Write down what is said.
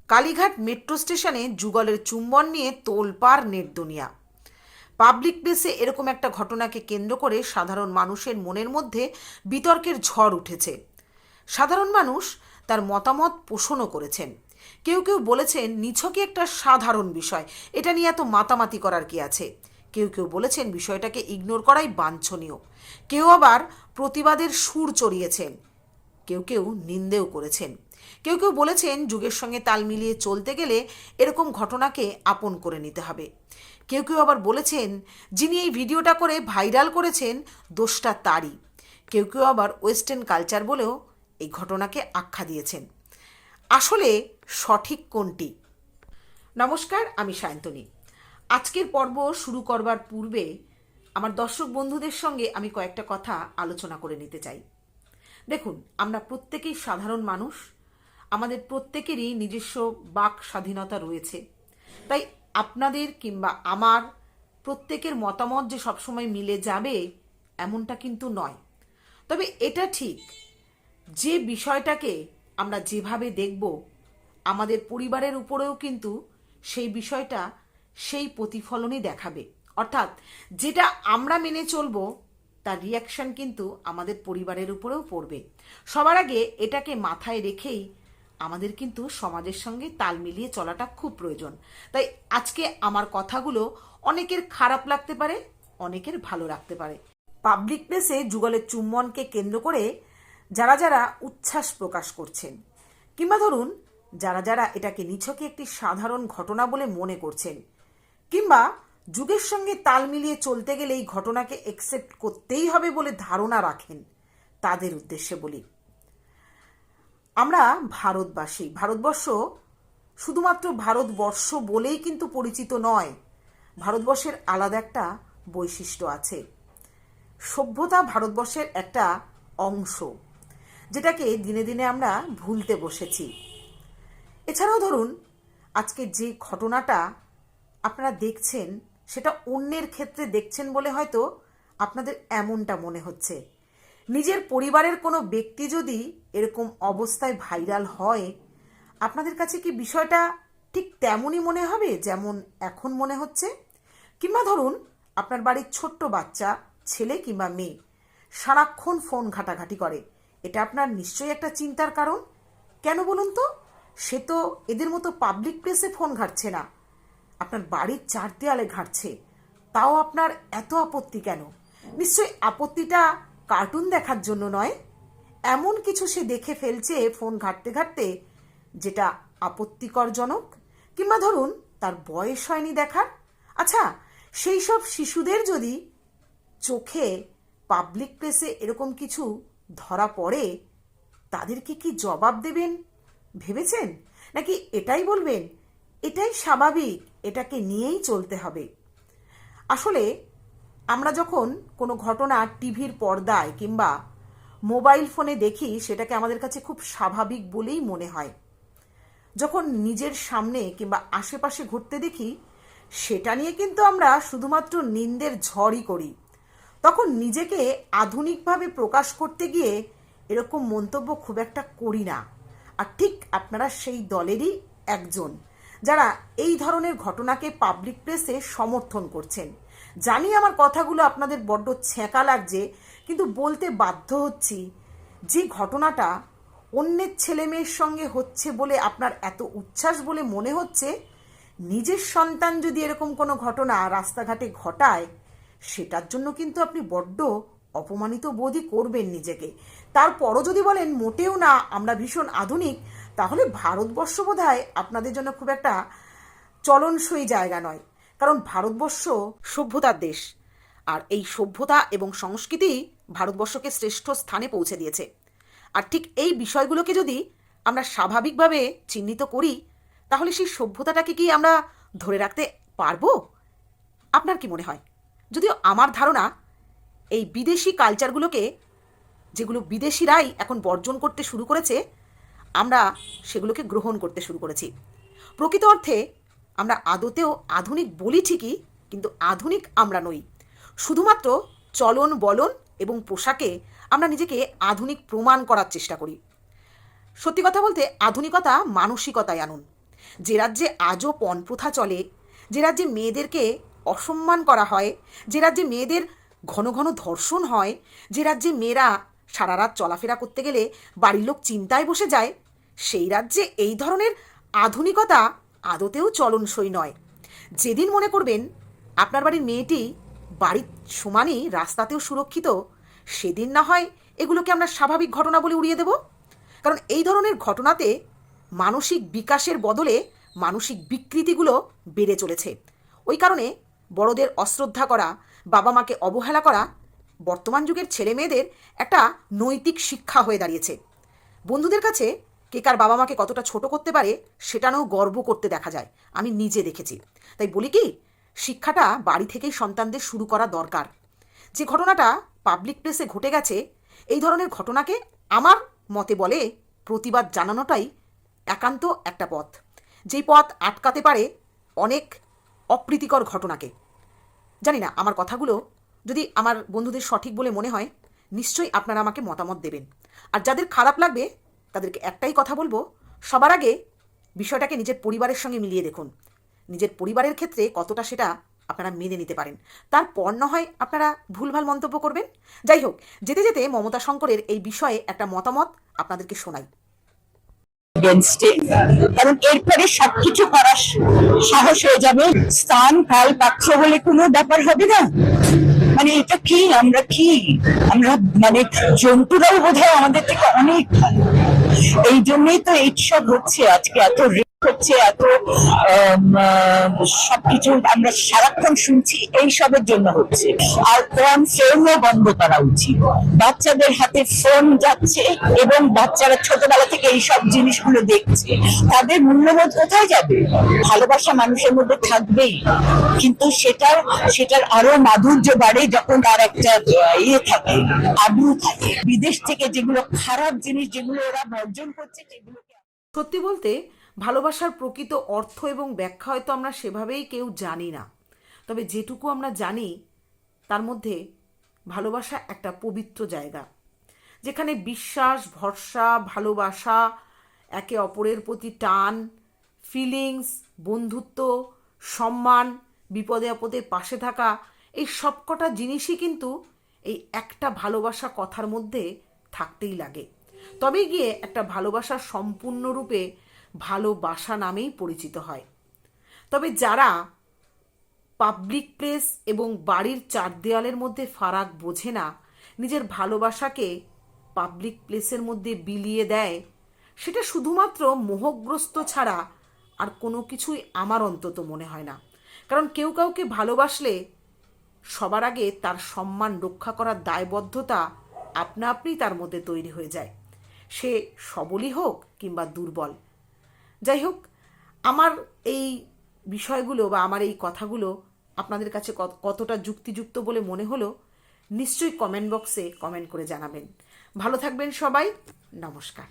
Kalighat metro স্টেশনে যুগলের চুম্বন নিয়ে তোলপাড় নেট দুনিয়া। পাবলিক প্লেসে এরকম একটা ঘটনাকে কেন্দ্র করে সাধারণ মানুষের মনের মধ্যে বিতর্কের ঝড় উঠেছে। সাধারণ মানুষ তার মতামত পোষণও করেছেন। কেউ কেউ বলেছেন নিছকই একটা সাধারণ বিষয়, এটা নিয়ে এত মাতামাতি করার কি আছে। কেউ কেউ বলেছেন বিষয়টাকে ইগনোর করাই বাঞ্ছনীয়। কেউ আবার প্রতিবাদের সুর চড়িয়েছেন। কেউ কেউ নিন্দেও করেছেন। কেউ কেউ বলেছেন যুগের সঙ্গে তাল মিলিয়ে চলতে গেলে এরকম ঘটনাকে আপন করে নিতে হবে। কেউ কেউ আবার বলেছেন যিনি এই ভিডিওটা করে ভাইরাল করেছেন দোষটা তারই। কেউ কেউ আবার ওয়েস্টার্ন কালচার বলেও এই ঘটনাকে আখ্যা দিয়েছেন। আসলে সঠিক কোনটি? নমস্কার, আমি সায়ন্তনী। আজকের পর্ব শুরু করবার পূর্বে আমার দর্শক বন্ধুদের সঙ্গে আমি কয়েকটা কথা আলোচনা করে নিতে চাই। দেখুন, আমরা প্রত্যেকেই সাধারণ মানুষ, আমাদের প্রত্যেকেরই নিজস্ব বাক স্বাধীনতা রয়েছে। তাই আপনাদের কিংবা আমার প্রত্যেকের মতামত যে সবসময় মিলে যাবে এমনটা কিন্তু নয়। তবে এটা ঠিক, যে বিষয়টাকে আমরা যেভাবে দেখব আমাদের পরিবারের উপরেও কিন্তু সেই বিষয়টা সেই প্রতিফলনই দেখাবে। অর্থাৎ যেটা আমরা মেনে চলবো তার রিয়াকশন কিন্তু আমাদের পরিবারের উপরেও পড়বে। সবার আগে এটাকে মাথায় রেখেই আমাদের কিন্তু সমাজের সঙ্গে তাল মিলিয়ে চলাটা খুব প্রয়োজন। তাই আজকে আমার কথাগুলো অনেকের খারাপ লাগতে পারে, অনেকের ভালো লাগতে পারে। পাবলিক প্লেসে যুগলের চুম্বনকে কেন্দ্র করে যারা যারা উচ্ছ্বাস প্রকাশ করছেন, কিংবা ধরুন যারা যারা এটাকে নিছকে একটি সাধারণ ঘটনা বলে মনে করছেন, কিংবা যুগের সঙ্গে তাল মিলিয়ে চলতে গেলে এই ঘটনাকে একসেপ্ট করতেই হবে বলে ধারণা রাখেন, তাদের উদ্দেশ্যে বলি, আমরা ভারতবাসী। ভারতবর্ষ শুধুমাত্র ভারতবর্ষ বলেই কিন্তু পরিচিত নয়। ভারতবর্ষের আলাদা একটা বৈশিষ্ট্য আছে। সভ্যতা ভারতবর্ষের একটা অংশ, যেটাকে দিনে দিনে আমরা ভুলতে বসেছি। এছাড়াও ধরুন আজকে যে ঘটনাটা আপনারা দেখছেন সেটা অন্যের ক্ষেত্রে দেখছেন বলে হয়তো আপনাদের এমনটা মনে হচ্ছে। নিজের পরিবারের কোনো ব্যক্তি যদি এরকম অবস্থায় ভাইরাল হয়, আপনাদের কাছে কি বিষয়টা ঠিক তেমনই মনে হবে যেমন এখন মনে হচ্ছে? কিংবা ধরুন আপনার বাড়ির ছোট্ট বাচ্চা, ছেলে কিংবা মেয়ে সারাক্ষণ ফোন ঘাটাঘাটি করে, এটা আপনার নিশ্চয়ই একটা চিন্তার কারণ। কেন বলুন তো? সে তো এদের মতো পাবলিক প্লেসে ফোন ঘাটছে না, আপনার বাড়ির চার দেয়ালে ঘাটছে। তাও আপনার এত আপত্তি কেন? নিশ্চয়ই আপত্তিটা কার্টুন দেখার জন্য নয়। এমন কিছু সে দেখে ফেলছে ফোন ঘাটতে ঘাটতে যেটা আপত্তিকরজনক, কিংবা ধরুন তার বয়স হয়নি দেখার। আচ্ছা, সেই সব শিশুদের যদি চোখে পাবলিক প্লেসে এরকম কিছু ধরা পড়ে, তাদেরকে কি জবাব দেবেন ভেবেছেন? নাকি এটাই বলবেন এটাই স্বাভাবিক, এটাকে নিয়েই চলতে হবে? আসলে আমরা যখন কোনো ঘটনা টিভির পর্দায় কিংবা মোবাইল ফোনে দেখি, সেটাকে আমাদের কাছে খুব স্বাভাবিক বলেই মনে হয়। যখন নিজের সামনে কিংবা আশেপাশে ঘটতে দেখি, সেটা নিয়ে কিন্তু আমরা শুধুমাত্র নিন্দের ঝড়ই করি। তখন নিজেকে আধুনিকভাবে প্রকাশ করতে গিয়ে এরকম মন্তব্য খুব একটা করি না। আর ঠিক আপনারা সেই দলেরই একজন, যারা এই ধরনের ঘটনাকে পাবলিক প্লেসে সমর্থন করছেন। জানি আমার কথাগুলো আপনাদের বড্ড ছ্যাঁকা লাগছে, কিন্তু বলতে বাধ্য হচ্ছি। যে ঘটনাটা অন্যের ছেলে মেয়ের সঙ্গে হচ্ছে বলে আপনার এত উচ্ছ্বাস বলে মনে হচ্ছে, নিজের সন্তান যদি এরকম কোনো ঘটনা রাস্তাঘাটে ঘটায়, সেটার জন্য কিন্তু আপনি বড্ড অপমানিত বোধই করবেন নিজেকে। তারপরও যদি বলেন মোটেও না, আমরা ভীষণ আধুনিক, তাহলে ভারতবর্ষ বোধহয় আপনাদের জন্য খুব একটা চলনসই জায়গা নয়। কারণ ভারতবর্ষ সভ্যতার দেশ, আর এই সভ্যতা এবং সংস্কৃতি ভারতবর্ষকে শ্রেষ্ঠ স্থানে পৌঁছে দিয়েছে। আর ঠিক এই বিষয়গুলোকে যদি আমরা স্বাভাবিকভাবে চিহ্নিত করি, তাহলে সেই সভ্যতাটাকে কি আমরা ধরে রাখতে পারবো? আপনার কি মনে হয়? যদিও আমার ধারণা এই বিদেশি কালচারগুলোকে, যেগুলো বিদেশিরাই এখন বর্জন করতে শুরু করেছে, আমরা সেগুলোকে গ্রহণ করতে শুরু করেছি। প্রকৃত অর্থে আমরা আদতেও আধুনিক বলি ঠিকই, কিন্তু আধুনিক আমরা নই। শুধুমাত্র চলন বলন এবং পোশাকে আমরা নিজেকে আধুনিক প্রমাণ করার চেষ্টা করি। সত্যি কথা বলতে আধুনিকতা মানসিকতায় আনুন। যে রাজ্যে আজও পণ প্রথা চলে, যে রাজ্যে মেয়েদেরকে অসম্মান করা হয়, যে রাজ্যে মেয়েদের ঘন ঘন ধর্ষণ হয়, যে রাজ্যে মেয়েরা সারা রাত চলাফেরা করতে গেলে বাড়ির লোক চিন্তায় বসে যায়, সেই রাজ্যে এই ধরনের আধুনিকতা আদতেও চলনসই নয়। যেদিন মনে করবেন আপনার বাড়ির মেয়েটি বাড়ির সমানই রাস্তাতেও সুরক্ষিত, সেদিন না হয় এগুলোকে আমরা স্বাভাবিক ঘটনা বলে উড়িয়ে দেব। কারণ এই ধরনের ঘটনাতে মানসিক বিকাশের বদলে মানসিক বিকৃতিগুলো বেড়ে চলেছে। ওই কারণে বড়দের অশ্রদ্ধা করা, বাবা মাকে অবহেলা করা বর্তমান যুগের ছেলে মেয়েদের একটা নৈতিক শিক্ষা হয়ে দাঁড়িয়েছে। বন্ধুদের কাছে কে কার বাবা মাকে কতটা ছোট করতে পারে সেটা নিয়েও গর্ব করতে দেখা যায়, আমি নিজে দেখেছি। তাই বলি কি, শিক্ষাটা বাড়ি থেকেই সন্তানদের শুরু করা দরকার। যে ঘটনাটা পাবলিক প্লেসে ঘটে গেছে, এই ধরনের ঘটনাকে আমার মতে বলে প্রতিবাদ জানানোটাই একান্ত একটা পথ, যেই পথ আটকাতে পারে অনেক অপ্রীতিকর ঘটনাকে। জানি না আমার কথাগুলো যদি আমার বন্ধুদের সঠিক বলে মনে হয়, নিশ্চয়ই আপনারা আমাকে মতামত দেবেন। আর যাদের খারাপ লাগবে তাদেরকে একটাই কথা বলবো, সবার আগে বিষয়টাকে নিজের পরিবারের সঙ্গে মিলিয়ে দেখুন। নিজের পরিবারের ক্ষেত্রে কতটা সেটা আপনারা মেনে নিতে পারেন, তারপর না হয় আপনারা ভুলভাল মন্তব্য করবেন। যাই হোক, যেতে যেতে মমতা শঙ্করের এই বিষয়ে একটা মতামত আপনাদেরকে শোনাই। কারণ এরপরে সবকিছু করার সাহস হয়ে যাবে। স্থান কাল পাত্র বলে কোনো ব্যাপার হবে না। মানে এটা কি, আমরা মানে জন্তুরাও বোধহয় আমাদের থেকে অনেক ভালো। এই জন্যই তো এইসব হচ্ছে আজকে, এত হচ্ছে, এত সবকিছু আমরা সারাক্ষণ শুনছি, এইসবের জন্য হচ্ছে। আর ফোনও বন্ধ করা উচিত। বাচ্চাদের হাতে ফোন যাচ্ছে এবং বাচ্চারা ছোটবেলা থেকে এইসব জিনিসগুলো দেখছে, তাদের মূল্যবোধ কোথায় যাবে? ভালোবাসা মানুষের মধ্যে থাকবেই, কিন্তু সেটার আরো মাধুর্য বাড়ে যখন তার একটা ইয়ে থাকে, আগ্রহ থাকে। বিদেশ থেকে যেগুলো খারাপ জিনিস যেগুলো ওরা বর্জন করছে, সেগুলোকে সত্যি বলতে ভালোবাসার প্রকৃত অর্থ এবং ব্যাখ্যা হয়তো আমরা সেভাবেই কেউ জানি না। তবে যেটুকু আমরা জানি তার মধ্যে ভালোবাসা একটা পবিত্র জায়গা, যেখানে বিশ্বাস, ভরসা, ভালোবাসা, একে অপরের প্রতি টান, ফিলিংস, বন্ধুত্ব, সম্মান, বিপদে আপদে পাশে থাকা, এই সবকটা জিনিসই কিন্তু এই একটা ভালোবাসা কথার মধ্যে থাকতেই লাগে। তবেই গিয়ে একটা ভালোবাসা সম্পূর্ণরূপে ভালোবাসা নামেই পরিচিত হয়। তবে যারা পাবলিক প্লেস এবং বাড়ির চার দেওয়ালের মধ্যে ফারাক বোঝে না, নিজের ভালোবাসাকে পাবলিক প্লেসের মধ্যে বিলিয়ে দেয়, সেটা শুধুমাত্র মোহগ্রস্ত ছাড়া আর কোনো কিছুই আমার অন্তত মনে হয় না। কারণ কেউ কাউকে ভালোবাসলে সবার আগে তার সম্মান রক্ষা করার দায়বদ্ধতা আপনা আপনিই তার মধ্যে তৈরি হয়ে যায়, সে সবলই হোক কিংবা দুর্বল। যাই হোক, আমার এই বিষয়গুলো বা আমার এই কথাগুলো আপনাদের কাছে কতটা যুক্তিযুক্ত বলে মনে হলো নিশ্চয়ই কমেন্ট বক্সে কমেন্ট করে জানাবেন। ভালো থাকবেন সবাই, নমস্কার।